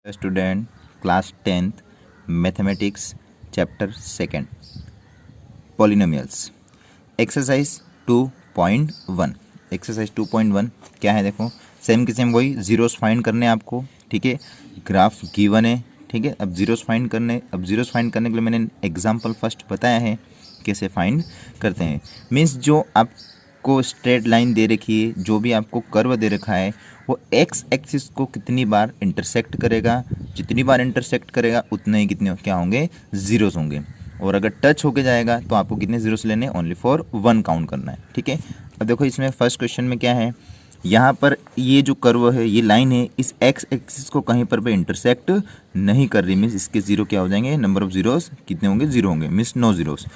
Student class 10th mathematics chapter 2 polynomials exercise 2.1 exercise 2.1 क्या है? देखो सेम की सेम वही जीरोस फाइंड करने हैं आपको, ठीक है। ग्राफ गिवन है, ठीक है। अब जीरोस फाइंड करने के लिए मैंने एग्जांपल फर्स्ट बताया है कैसे फाइंड करते हैं। मीन्स जो आपको स्ट्रेट लाइन दे रखी है, जो भी आपको कर्व दे रखा है, वो एक्स एक्सिस को कितनी बार इंटरसेक्ट करेगा, जितनी बार इंटरसेक्ट करेगा उतने ही कितने क्या होंगे, जीरोस होंगे। और अगर टच होके जाएगा तो आपको कितने जीरोस लेने, ओनली फॉर 1 काउंट करना है, ठीक है। अब देखो इसमें फर्स्ट क्वेश्चन में क्या है, यहाँ पर ये जो कर्व है, ये लाइन है, इस एक्स एक्सिस को कहीं पर भी इंटरसेक्ट नहीं कर रही। मीन्स इसके जीरो क्या हो जाएंगे, नंबर ऑफ जीरोस कितने होंगे, जीरो होंगे, मीन्स नो जीरोस।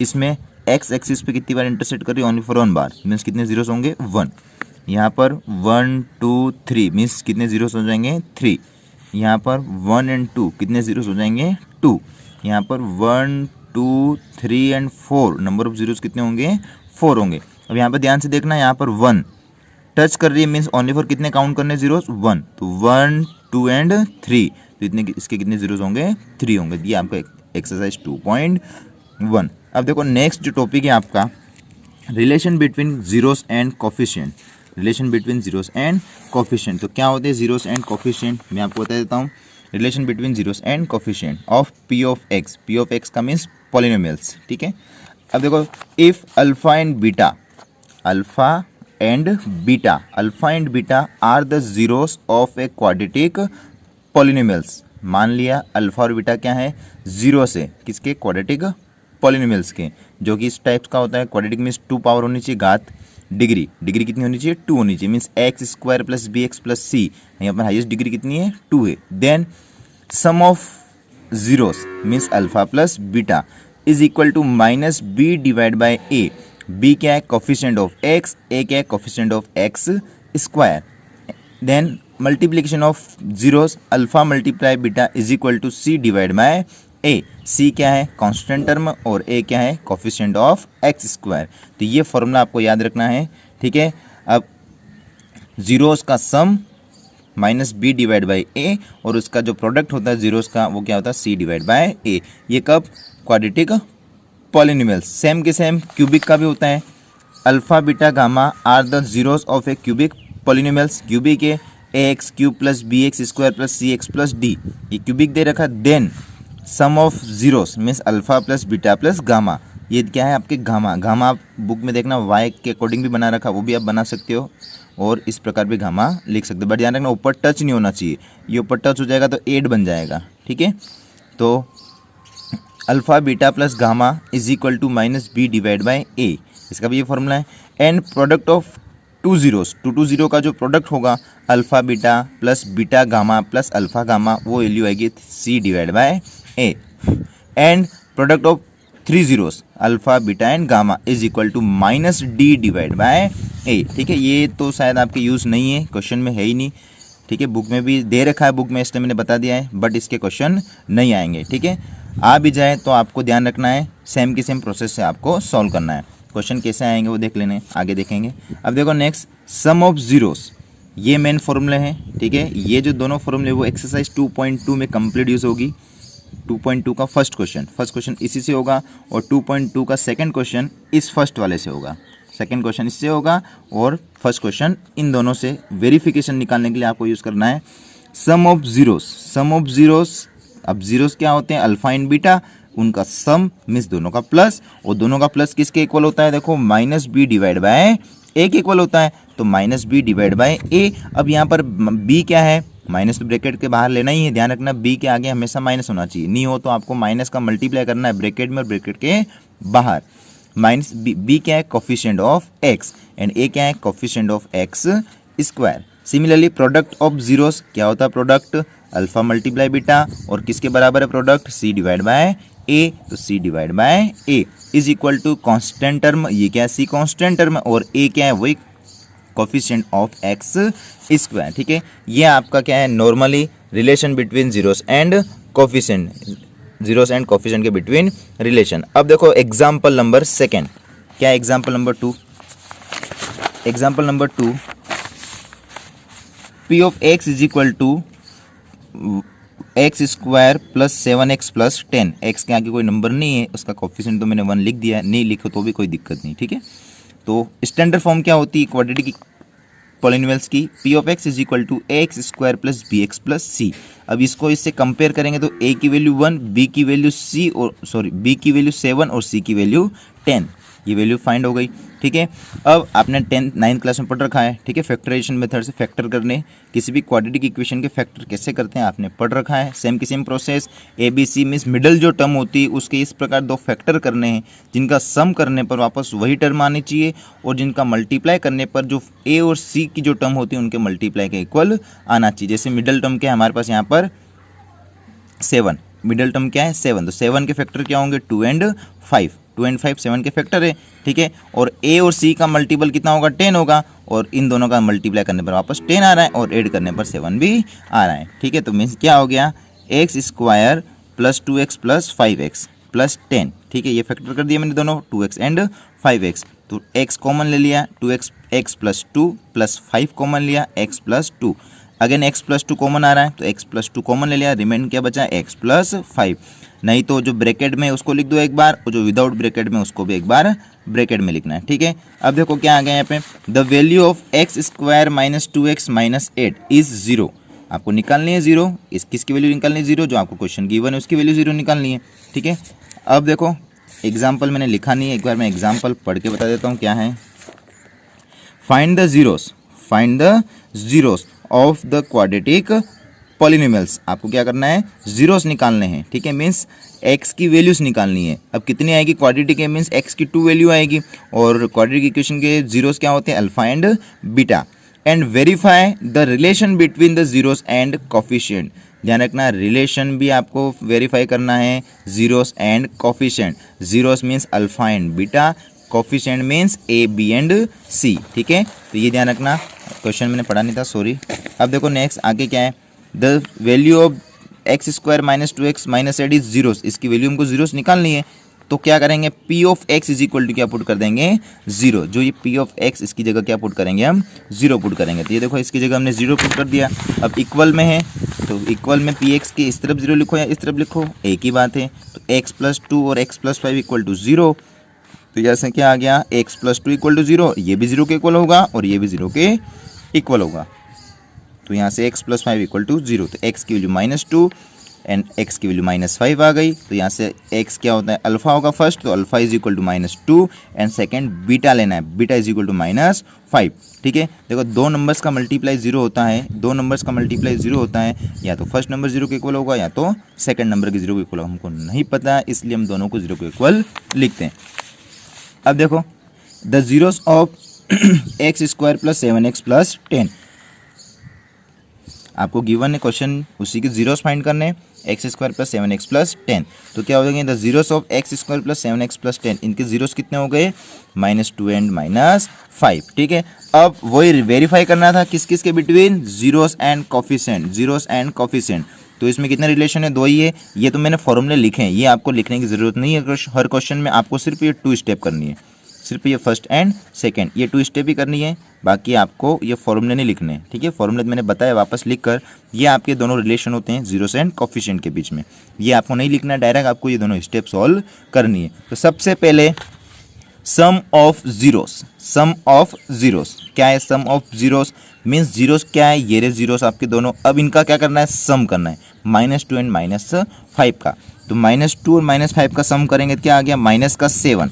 इसमें एक्स एक्सिस पे कितनी बार इंटरसेक्ट कर रही है, ओनली फॉर 1 बार, मीन्स कितने जीरोस होंगे, 1। यहाँ पर 1 2 3 मीन्स कितने जीरोस हो जाएंगे, 3। यहाँ पर 1 और 2 कितने जीरोस हो जाएंगे, 2। यहाँ पर 1 2 3 और 4 नंबर ऑफ जीरोस कितने होंगे, 4 होंगे। अब यहाँ पर ध्यान से देखना, यहाँ पर 1 टच कर रही है, मीन्स ओनली फॉर कितने काउंट करने जीरोस, 1। तो 1 2 और 3 तो इतने इसके कितने जीरोस होंगे, 3 होंगे। ये आपका एक्सरसाइज 2.1। अब देखो नेक्स्ट जो टॉपिक है आपका, relation between zeros and coefficient. Relation between zeros and coefficient. तो क्या होते हैं जीरोस एंड कोफिशिएंट, मैं आपको बता देता हूँ। Relation between zeros and coefficient of P of x. P of x का मीन्स पॉलिनोमियल्स, ठीक है। अब देखो if alpha and beta are the zeros of a quadratic polynomials. मान लिया अल्फा और बीटा क्या है, जीरो से किसके, क्वाड्रेटिक पॉलिनोमियल्स के, जो कि इस टाइप का होता है। क्वाड्रेटिक मीन्स 2 पावर होनी चाहिए, घात डिग्री कितनी होनी चाहिए, 2 होनी चाहिए। Means X square plus B X plus C, यहाँ पर हाईएस्ट डिग्री कितनी है, 2 है। Then sum of zeros means alpha plus beta is equal to minus B divide by A. B क्या है, कोफिशिएंट ऑफ एक्स, ए क्या है, coefficient of x square. Then multiplication of zeros alpha multiply beta is equal to C divide by A. C क्या है, constant term, और ए क्या है, coefficient of x square. तो ये फॉर्मूला आपको याद रखना है, ठीक है। अब जीरोस का सम माइनस बी डिवाइड बाई ए, और उसका जो प्रोडक्ट होता है जीरोस का, वो क्या होता है, सी डिवाइड बाय ए। ये कब, क्वाड्रेटिक पॉलिनोमियल्स। सेम के सेम क्यूबिक का भी होता है। Alpha beta gamma are the zeros of a cubic polynomials. Cubic है A X cube plus B X square plus C X plus D, ये cubic दे रखा। Then sum of zeros means alpha plus beta plus gamma, ये क्या है आपके gamma. Gamma आप book में देखना वाई के अकॉर्डिंग भी बना रखा, वो भी आप बना सकते हो, और इस प्रकार भी गामा लिख सकते हो। बट ध्यान रखना ऊपर टच नहीं होना चाहिए, ये ऊपर टच हो जाएगा तो 8 बन जाएगा, ठीक है। तो alpha beta plus gamma is equal to minus B divide by A, इसका भी ये फॉर्मूला है। And product of 2 zeros, 2 zero का जो प्रोडक्ट होगा, alpha beta plus beta gamma plus alpha gamma, वो वैल्यू आएगी C divide by A. And product of 3 zeros alpha beta and gamma is equal to minus D divide by A, ठीक है। ये तो शायद आपके यूज़ नहीं है, क्वेश्चन में है ही नहीं, ठीक है। बुक में भी दे रखा है, बुक में इसलिए मैंने बता दिया है, बट इसके क्वेश्चन नहीं आएंगे, ठीक है। आ भी जाए तो आपको ध्यान रखना है, सेम की सेम प्रोसेस से आपको सॉल्व करना है। क्वेश्चन कैसे आएंगे वो देख लेने, आगे देखेंगे। अब देखो नेक्स्ट सम ऑफ जीरोस, ये मेन फॉर्मूले हैं, ठीक है। ये जो दोनों फॉर्मूले वो एक्सरसाइज 2.2 में कंप्लीट यूज होगी। 2.2 का फर्स्ट क्वेश्चन इसी से होगा, और 2.2 का सेकंड क्वेश्चन इस फर्स्ट वाले से होगा। सेकंड क्वेश्चन इससे होगा, और फर्स्ट क्वेश्चन इन दोनों से वेरिफिकेशन निकालने के लिए आपको यूज़ करना है सम ऑफ जीरोस। अब जीरोस क्या होते हैं, अल्फा एंड बीटा, उनका सम मीन्स दोनों का प्लस, और दोनों का प्लस किसके इक्वल होता है, देखो माइनस बी डिवाइड बाय ए के इक्वल होता है, तो माइनस बी डिवाइड बाय ए। अब यहाँ पर बी क्या है, माइनस तो ब्रैकेट के बाहर लेना ही है, ध्यान रखना बी के आगे हमेशा माइनस होना चाहिए, नहीं हो तो आपको माइनस का मल्टीप्लाई करना है ब्रैकेट में और ब्रैकेट के बाहर। माइनस बी क्या है, कोफिशिएंट ऑफ एक्स, एंड ए क्या है, coefficient of x square. Similarly product of zeros क्या होता है, प्रोडक्ट अल्फा मल्टीप्लाई बीटा, और किसके बराबर है product, C divide by A, तो C divide by A is equal to constant term, ये क्या है, सी कांस्टेंट टर्म, और ए क्या है, वही कोफिशिएंट ऑफ एक्स स्क्वायर, ठीक है। ये आपका क्या है, normally relation between zeros and coefficient, zeros and coefficient के बिटवीन रिलेशन। अब देखो एग्जाम्पल नंबर 2, क्या example number 2, example number 2 P of x is equal to x square plus 7x plus 10, x के आगे कोई नंबर नहीं है, उसका कोफिशिएंट तो मैंने 1 लिख दिया है, नहीं लिखो तो भी कोई दिक्कत नहीं, ठीक है। तो स्टैंडर्ड फॉर्म क्या होती है क्वाड्रेटिक पॉलिनोमियल्स की, P of x is equal to A X square plus B X plus C. अब इसको इससे कंपेयर करेंगे तो ए की वैल्यू 1, बी की वैल्यू सी और बी की वैल्यू 7 और सी की वैल्यू 10, ये वैल्यू फाइंड हो गई, ठीक है। अब आपने 9th क्लास में पढ़ रखा है, ठीक है, फैक्टराइजेशन मेथड से फैक्टर करने, किसी भी क्वाड्रेटिक इक्वेशन के फैक्टर कैसे करते हैं आपने पढ़ रखा है, सेम की same process. A B C means middle जो टर्म होती है उसके इस प्रकार 2 फैक्टर करने हैं, जिनका सम करने पर वापस वही टर्म आनी चाहिए, और जिनका मल्टीप्लाई करने पर जो ए और सी की जो टर्म होती है उनके मल्टीप्लाई के इक्वल आना चाहिए। जैसे मिडल टर्म क्या है हमारे पास यहाँ पर 7, मिडल टर्म क्या है 7, तो 7 के फैक्टर क्या होंगे 2 एंड 5, 2 एंड 5 7 के फैक्टर है, ठीक है। और ए और सी का मल्टीपल कितना होगा 10 होगा, और इन दोनों का मल्टीप्लाई करने पर वापस 10 आ रहा है और ऐड करने पर 7 भी आ रहा है, ठीक है। तो मीन्स क्या हो गया x square plus 2x plus 5x plus 10, ठीक है, ये फैक्टर कर दिया मैंने दोनों 2x एंड 5x, तो x कॉमन ले लिया 2x, x प्लस 2 प्लस 5 कॉमन लिया x plus 2, again x plus 2 common आ रहा है तो x प्लस 2 कॉमन ले लिया, रिमेन क्या बचा x प्लस 5, नहीं तो जो ब्रैकेट में उसको लिख दो एक बार, और जो विदाउट ब्रैकेट में उसको भी एक बार ब्रैकेट में लिखना है, ठीक है। अब देखो क्या आ गया यहाँ पे, the value of x square minus 2x minus 8 is 0, आपको निकालनी है 0, इस किसकी वैल्यू निकालनी है 0, जो आपको क्वेश्चन गिवन है उसकी वैल्यू 0 निकालनी है, ठीक है। अब देखो एग्जाम्पल मैंने लिखा नहीं है, एक बार मैं एग्जाम्पल पढ़ के बता देता हूँ क्या है। Find the zeros of the quadratic polynomials, आपको क्या करना है जीरोस निकालने हैं, ठीक है, मीन्स एक्स की वैल्यूज निकालनी है। अब कितनी आएगी क्वाड्रेटिक है मीन्स एक्स की 2 वैल्यू आएगी, और क्वाड्रेटिक इक्वेशन के जीरोस क्या होते हैं alpha and beta, and verify the relation between the zeros and coefficient, ध्यान रखना रिलेशन भी आपको वेरीफाई करना है zeros and coefficient, zeros means alpha and beta, coefficient means A B and C, ठीक है, तो ये ध्यान रखना, क्वेश्चन मैंने पढ़ा नहीं था सॉरी। अब देखो नेक्स्ट आगे क्या है, the value of x square minus 2x minus 8 is zeros, इसकी वैल्यू हमको जीरोस निकालनी है, तो क्या करेंगे P of x is equal to क्या पुट कर देंगे 0, जो ये पी ऑफ एक्स इसकी जगह क्या पुट करेंगे हम 0 पुट करेंगे, तो ये देखो इसकी जगह हमने 0 पुट कर दिया। अब इक्वल में है तो इक्वल में पी एक्स के इस तरफ 0 लिखो या इस तरफ लिखो एक ही बात है, तो x प्लस 2 और x प्लस 5 इक्वल टू 0, तो जैसे क्या आ गया x प्लस 2 इक्वल टू 0, ये भी 0 के इक्वल होगा और ये भी 0 के इक्वल होगा, तो यहाँ से x प्लस 5 इक्वल टू 0, तो x की वैल्यू -2 एंड x की वैल्यू -5 आ गई, तो यहाँ से x क्या होता है अल्फा होगा फर्स्ट, तो alpha is equal to -2 and second beta लेना है, बीटा इज इक्वल टू -5, ठीक है। देखो दो नंबर्स का मल्टीप्लाई 0 होता है, दो नंबर्स का मल्टीप्लाई 0 होता है, या तो फर्स्ट नंबर 0 के इक्वल होगा या तो सेकंड नंबर के 0 के इक्वल होगा, हमको नहीं पता इसलिए हम दोनों को 0 के इक्वल लिखते हैं। अब देखो the zeros of x square plus 7x plus 10, आपको गिवन है क्वेश्चन उसी के जीरोस फाइंड करने हैं, x square plus 7x plus 10, तो क्या हो जाएंगे the zeros of x square plus 7x plus 10, इनके जीरोस कितने हो गए -2 एंड -5, ठीक है। अब वही वेरीफाई करना था किस किस के बिटवीन जीरोस एंड कोफिशिएंट, तो इसमें कितने रिलेशन है 2 ही है, ये तो मैंने फॉर्मूले लिखे हैं, ये आपको लिखने की ज़रूरत नहीं है, हर क्वेश्चन में आपको सिर्फ ये 2 स्टेप करनी है, सिर्फ ये फर्स्ट एंड सेकंड ये 2 स्टेप ही करनी है, बाकी आपको ये फॉर्मूले नहीं लिखने हैं, ठीक है। फॉर्मूले मैंने बताया वापस लिख कर, ये आपके दोनों रिलेशन होते हैं जीरोस एंड कोफिशिएंट के बीच में, ये आपको नहीं लिखना है, डायरेक्ट आपको ये दोनों स्टेप सॉल्व करनी है। तो सबसे पहले सम ऑफ जीरोस क्या है, सम ऑफ जीरोस मीन्स जीरोस क्या है, ये रे जीरोस आपके दोनों, अब इनका क्या करना है सम करना है -2 एंड -5 का, तो -2 और -5 का सम करेंगे तो क्या आ गया -7,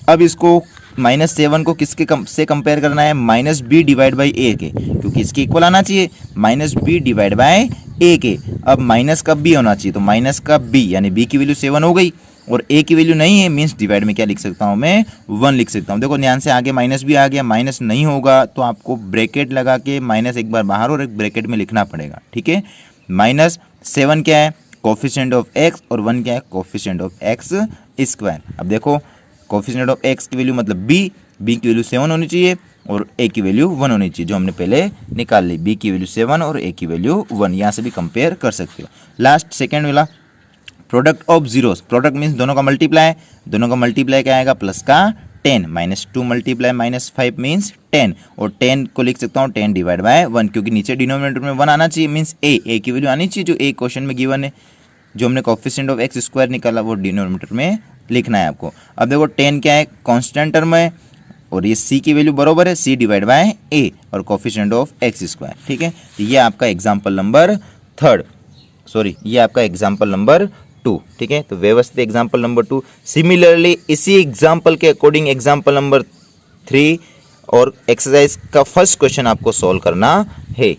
अब इसको -7 को किसके से कंपेयर करना है -b डिवाइड बाई a के, क्योंकि इसके इक्वल आना चाहिए -b डिवाइड बाई a के, अब माइनस का b होना चाहिए, तो माइनस का b यानी b की वैल्यू 7 हो गई और a की वैल्यू नहीं है, मीन्स डिवाइड में क्या लिख सकता हूँ मैं 1 लिख सकता हूँ। देखो ध्यान से आगे माइनस भी आ गया, माइनस नहीं होगा तो आपको ब्रैकेट लगा के माइनस एक बार बाहर और एक ब्रैकेट में लिखना पड़ेगा, ठीक है। -7 क्या है कोफिशिएंट ऑफ x और 1 क्या है कोफिशिएंट ऑफ x स्क्वायर। अब देखो कोफिशिएंट ऑफ x की वैल्यू मतलब b की वैल्यू 7 होनी चाहिए और a की वैल्यू 1 होनी चाहिए, जो हमने पहले निकाल ली, b की वैल्यू 7 और a की वैल्यू 1, यहाँ से भी कंपेयर कर सकते हो। लास्ट सेकेंड वाला product of zeros, product means दोनों का मल्टीप्लाई, दोनों का मल्टीप्लाई क्या आएगा प्लस का 10 -2 मल्टीप्लाई -5 मीन्स 10 और 10 को लिख सकता हूँ 10 डिवाइड बाय 1 क्योंकि नीचे डिनोमिनेटर में 1 आना चाहिए मीन्स ए की वैल्यू आनी चाहिए जो ए क्वेश्चन में गिवन है। जो हमने कोफिशिएंट ऑफ एक्स स्क्वायर निकाला वो डिनोमिनेटर में लिखना है आपको। अब देखो 10 क्या है कांस्टेंट टर्म है और ये c की वैल्यू बराबर है c डिवाइड बाय a और कोफिशिएंट ऑफ एक्स स्क्वायर। ठीक है, तो ये आपका एग्जाम्पल नंबर ये आपका एग्जाम्पल नंबर 2। ठीक है, तो व्यवस्थित एग्जाम्पल नंबर 2। सिमिलरली इसी एग्जाम्पल के अकॉर्डिंग एग्जाम्पल नंबर 3 और एक्सरसाइज का फर्स्ट क्वेश्चन आपको सॉल्व करना है।